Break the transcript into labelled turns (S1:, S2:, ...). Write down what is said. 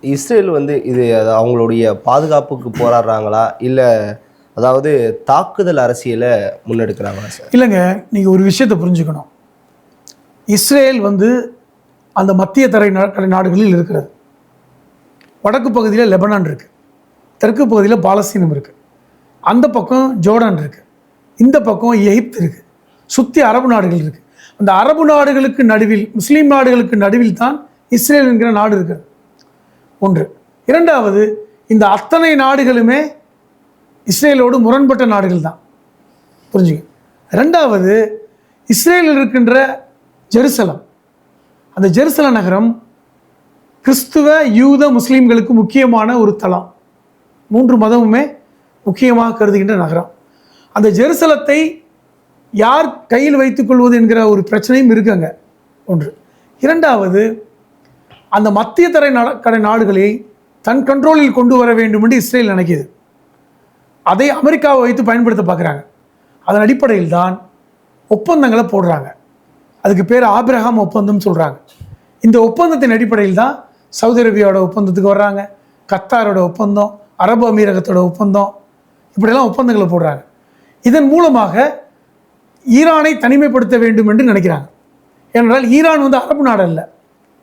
S1: Israel வந்து இது அவங்களுடைய பாதுகாப்புக்கு போராடுறாங்களா, இல்லை அதாவது தாக்குதல் அரசியலை முன்னெடுக்கிறாங்களா சார்?
S2: இல்லைங்க, நீங்கள் ஒரு விஷயத்தை புரிஞ்சுக்கணும். இஸ்ரேல் வந்து அந்த மத்திய தரை நாடுகளில் இருக்கிறது. வடக்கு பகுதியில் லெபனான் இருக்குது, தெற்கு பகுதியில் பாலஸ்தீனம் இருக்குது, அந்த பக்கம் ஜோர்டான் இருக்குது, இந்த பக்கம் எகிப்து இருக்குது, சுற்றி அரபு நாடுகள் இருக்குது. அந்த அரபு நாடுகளுக்கு நடுவில், முஸ்லீம் நாடுகளுக்கு நடுவில் தான் இஸ்ரேல் என்கிற நாடு இருக்கிறது. ஒன்று. இரண்டாவது, இந்த அத்தனை நாடுகளுமே இஸ்ரேலோடு முரண்பட்ட நாடுகள் தான், புரிஞ்சுங்க. ரெண்டாவது, இஸ்ரேலில் இருக்கின்ற ஜெருசலம், அந்த ஜெருசலம் நகரம் கிறிஸ்துவ யூத முஸ்லீம்களுக்கு முக்கியமான ஒரு தளம், மூன்று மதமுமே முக்கியமாக கருதுகின்ற நகரம். அந்த ஜெருசலத்தை யார் கையில் வைத்துக்கொள்வது என்கிற ஒரு பிரச்சனையும் இருக்குங்க, ஒன்று. இரண்டாவது, அந்த மத்திய தரை நாடுகளை தன் கண்ட்ரோலில் கொண்டு வர வேண்டும் என்று இஸ்ரேல் நினைக்கிது. அதை அமெரிக்காவை வைத்து பயன்படுத்த பார்க்குறாங்க. அதன் அடிப்படையில் தான் ஒப்பந்தங்களை போடுறாங்க. அதுக்கு பேர் ஆபிரகாம் ஒப்பந்தம் சொல்கிறாங்க. இந்த ஒப்பந்தத்தின் அடிப்படையில் தான் சவுதி அரேபியாவோட ஒப்பந்தத்துக்கு வர்றாங்க, கத்தாரோட ஒப்பந்தம், அரபு அமீரகத்தோட ஒப்பந்தம், இப்படியெல்லாம் ஒப்பந்தங்களை போடுறாங்க. இதன் மூலமாக ஈரானை தனிமைப்படுத்த வேண்டும் என்று நினைக்கிறாங்க. ஏனென்றால் ஈரான் வந்து அரபு நாடு அல்ல,